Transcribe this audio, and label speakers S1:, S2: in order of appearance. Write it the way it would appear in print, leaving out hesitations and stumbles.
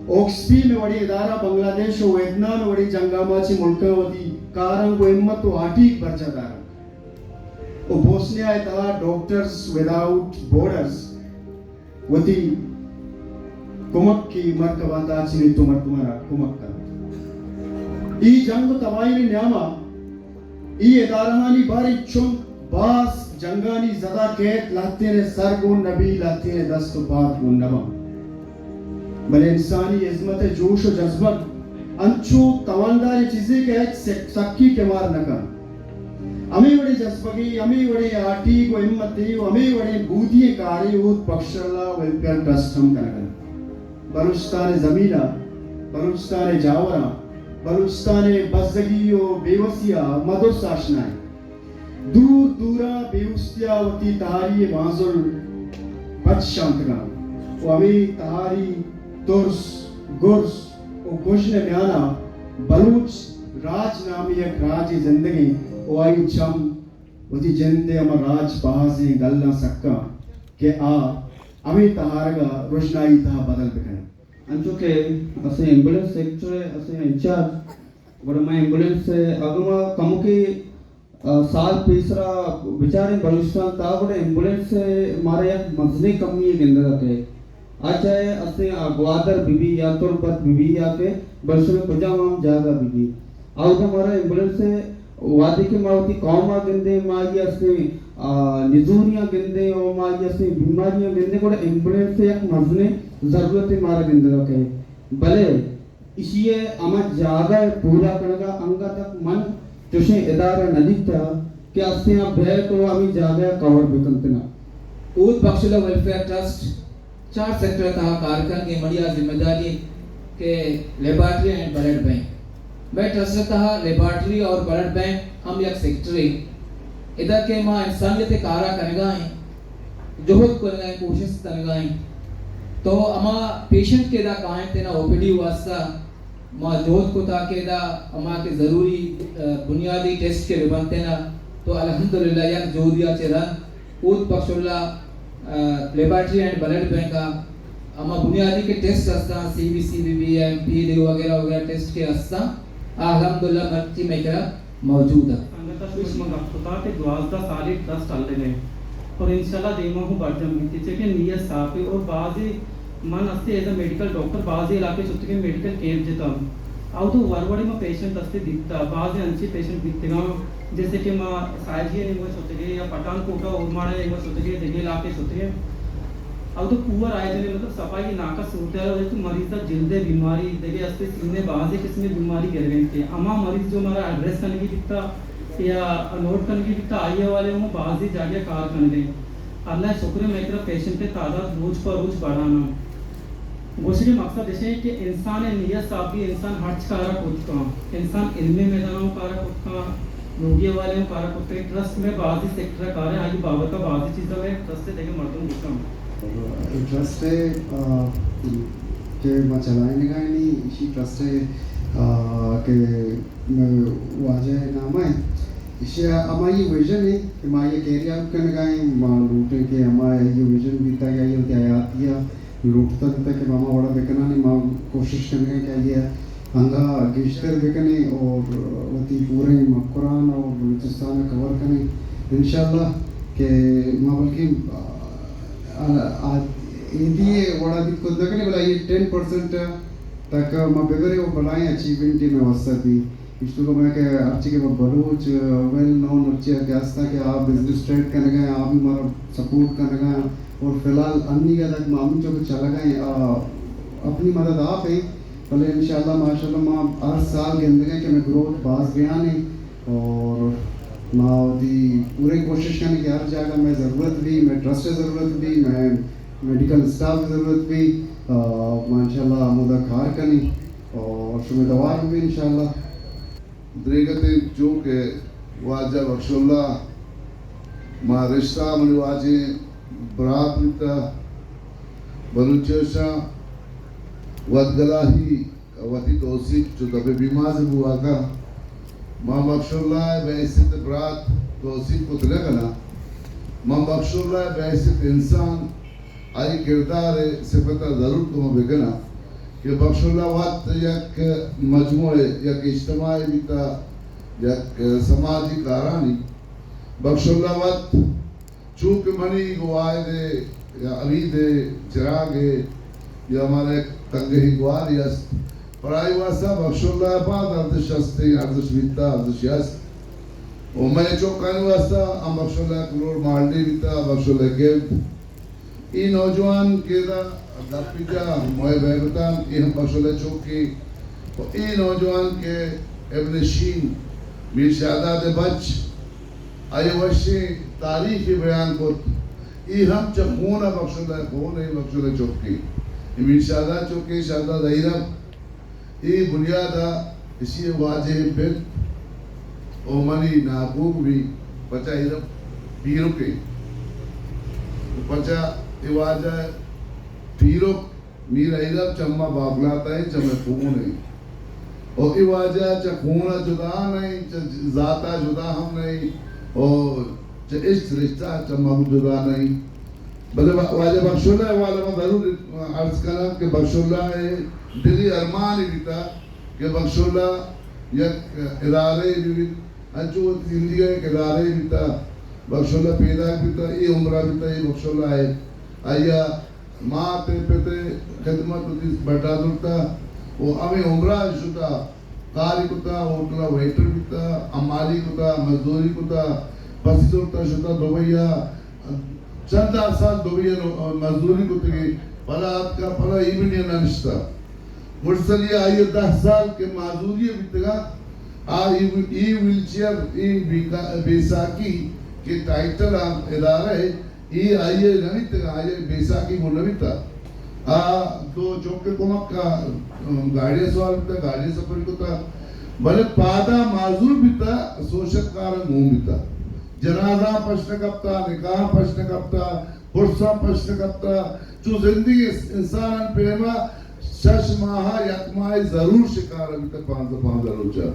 S1: اوکسپی میں وڑی ادارہ بنگلادیش و ویتنام میں وڑی جنگاما چی ملکہ وطی کارنگ و امت و آٹیک برچہ دارا و بوسنیا اتحا ڈاکٹرز وداؤٹ بورڈرز وطی کمک کی مرکبہ تاچنی تمہارا کمک کر ای جنگ تباہی نیاما ای ادارہانی باری چون باس جنگانی زدہ کہت لاتے نے سر گون نبی لاتے نے دست و پاک گون نبا بلے انسانی عظمت جوش و جذبت انچو توانداری چیزیں کہ ایک سکی کے مار نکا ہمیں وڑے جذبگی ہمیں وڑے آٹی کو امتی ہمیں وڑے بودی کاری اوت پکشر اللہ ویلپیر ٹرسٹ ہم کنکن بلوچستان زمینہ بلوچستان جاورہ بلوچستان بزدگی و بیوسیہ مدرس آشنائیں دور دورا بیوستیا وتی تہاری مازل بچ شانتگا و ہمیں تہاری ترس گرس و گوشن میانا بلوچ راج نامی ایک راجی زندگی و آئی چم وتی جندے ہمیں راج بہازیں گلنا سکا کہ ہمیں تہارگا روشنائی تہا بدل بکنے
S2: انچو کہ اسے ایمبولنس سیکٹر اسے انچارج بڑا میں ایمبولنس سے اگما کمو کی سال پیسرا بیچارے بلوچستان تا بڑے ایمبولنس سے مارے یک مزنی کمی گندگا کے آچائے اسے گوادر بی بی یا تربت بی بی یا کے بلشن پجامام جاگا بی بی آؤں ہمارا ایمبولنس سے وادی کے ماوتی قومہ گندے مائی اسے نزوریاں گندے اور مائی اسے بیماریاں گندے کوڑے ایمبولنس سے یک مزنی ضرورت مارا گندگا کے بلے اسیے اما جاگا پورا کرگا انگا تک من چوشیں ادارہ ندیتا کہ اسے آپ بیت و ہمیں جاگا کور بکنتنا
S3: اوت بخشلہ ویلفیئر ٹرسٹ 4 سیکٹر تہا کارکن کے مڑیا ذمہ داری کے لیبارٹری اینڈ بلڈ بینک میں ٹرسٹ تہا لیبارٹری اور بلڈ بینک ہم یک سیکٹری ادھر کے ماں انسانیت کارا کرگائیں جہد کرگائیں کوشش کرگائیں تو اما پیشنٹ کے دا کائیں تینا او پی ڈی واسطہ ما جہد کو تاکہ دا اما کے ضروری بنیادی ٹیسٹ کے بنتے نا تو الحمدللہ یک جہودیا چرن اوت بخش Allah laboratory and blood bank کا اما بنیادی کے ٹیسٹ ہستا C B C B B M P D وغیرہ وغیرہ ٹیسٹ کے ہستا الحمدللہ مرچی میں کرا موجود ہے
S4: انگتا شوش منگا خطا کے 12 سالی ٹرسٹ آلے گئے اور انشاءاللہ دیما ہوں بڑھ جم گئی تھی کہ نیت صافی اور بعضی من استے ایز میڈیکل ڈاکٹر بعضی علاقے چھوٹے کے میڈیکل کیمپ جتا ہوں آؤ تو ورواڑی میں پیشنٹ استے دکھتا بعضی انچی پیشنٹ دکھتے گا جیسے کہ ماں سائجی نہیں ہوئے چھوٹے گئے یا پٹان کوٹا ارماڑے نہیں ہوئے چھوٹے گئے دیگے علاقے چھوٹے گئے آؤ تو پور آئے جنے مطلب صفائی کی ناکہ صورت ہے تو مریض تا جلدے بیماری دیگے استے سینے بعضی قسم بیماری گر گئی تھے اما مریض جو ہمارا ایڈریس کرنے کی دکھتا یا نوٹ کرنے کی دکھتا آئیے والے ہوں بعضی جاگے کار کرنے گئے اللہ شکر میں ایک پیشنٹ تعداد روز پر روز بڑھانا گوشری مقصد ہے کہ انسان نیت صافی انسان ہرچ کارا کچھ کا انسان علمی میدانوں کارا کچھ کا روگی والے کارا کچھ کا ٹرسٹ میں بعضی سیکٹر کار ہے آئی بابت کا بعضی چیزوں میں ٹرسٹ سے دیکھے مردوں گھوشتا
S1: ٹرسٹ ہے کہ میں چلائیں گا نہیں اسی ٹرسٹ ہے کہ واجہ نام ہے اسی ہماری یہ ویژن ہے کہ ماں یہ کیریا کرنے گائیں ماں لوٹیں کہ ہمارا یہ ویژن بیتا گیا یہ آیات یا لوٹتا تھا کہ ماما بڑا بکنا نہیں ماں کوشش کرنے کہ یہ انگا گیشتر بکنے اور وتی پورے قرآن اور بلوچستان کور کرنے انشاءاللہ کہ ماں بلکہ یہ بڑا دکھ کو دکھنے بلا یہ 10% تک ماں بغیر وہ بلائیں اچیومنٹ میں وسط بھی اس کو میں کہ ارچی کے بلوچ ویل نون ارچی کہ آستا کہ آپ بزنس اسٹریٹ کرنے گئے آپ بھی ہمارا سپورٹ کرنے گئے اور فی الحال انی کا تک معمول جو چلا گئے اپنی مدد آپ ہیں بھلے انشاءاللہ ماشاءاللہ ماں ہر سال گندے گئے کہ میں گروتھ باز بیان ہے اور ماں دی پورے کوشش کرنے کی ہر جگہ میں ضرورت بھی میں ٹرسٹ ضرورت بھی میں میڈیکل اسٹاف ضرورت بھی ماشاءاللہ مدد کھار کرنی اور شمیدوار بھی انشاءاللہ
S5: دریگت جو کہ واجہ بخش اللہ ما رشتہ من واجہ برات نتا بلوچوشا ودگلاہی وتی توصیف جو دبے بیمار سے ہوا کا ما بخش اللہ بحیثیت برات توصیف کو دلگنا ما بخش اللہ بحیثیت انسان آئی کردار صفتہ ضرور کو بگنا کہ بخش اللہ وقت یک مجموعے یک اجتماعی بیتا یک سماجی کارانی بخش اللہ وقت چونکہ منی گواہ دے یا علی دے چراغ یا ہمارے تنگہی گواری است پرائی واسا بخش اللہ پاک ارزش استے ارزش بیتا ارزش است و میں چوکانی واسا ہم بخش اللہ کلور مالڈی بیتا بخش اللہ گیلت ای نوجوان کے دا دپی جا موئے بیبتان ای ہم بخش اللہ چوکی و ای نوجوان کے ابن شین میر شہداد بچ آئی وشی تاریخی بیان کت ای ہم چخونہ بخش اللہ خون ای بخش اللہ چوکی میر شہداد چوکی شہداد ایرم ای بنیادہ اسی واجہ بیت او منی ناقوق بھی پچا ایرم پیرو کے پچا ایواجہ پیرو میر ایرم چمہ باغلاتا ہے چمہ خون ہے اور ایواجہ چا خونہ جدا نہیں چا ذاتہ جدا ہم نہیں اور چا عشق رشتہ چمہ جدا نہیں بلے واجہ بخش اللہ والا میں ضرور عرض کرنا کہ بخش اللہ دلی ارمانی بیتا کہ بخش اللہ یک ادارے بھی انچو زندگی ایک ادارے بیتا بخش اللہ پیدا بیتا ای عمرہ بیتا ای بخش اللہ ہے آیا ماں تے پیتے خدمت دیس بڑھا دلتا وہ ہمیں عمرہ شتا کاری کتا ہوٹلا ویٹر بیتا امالی کتا مزدوری کتا پسی دلتا شتا دوبیا چند سال دوبیا مزدوری کتا گئی پلا آپ کا پلا ایمنی ننشتا مرسلی آئیے 10 سال کے معذوری بیتگا ای ویلچیر ای بیساکی کے ٹائٹل ادارہ ہے ای آئیے نویتگا آئیے بیساکی کو نویتا تو چوکے کمک کا گاڑی سوال بیتا گاڑی سفر کتا بلے پادا معذور بیتا سوشت کارن گھوم بیتا جنازہ پشن کپتا نکاح پشن کپتا پرسا پشن کپتا چو زندگی انسان پیما 6 ماہ یک ماہ ضرور شکار ابھی تک 5 روچہ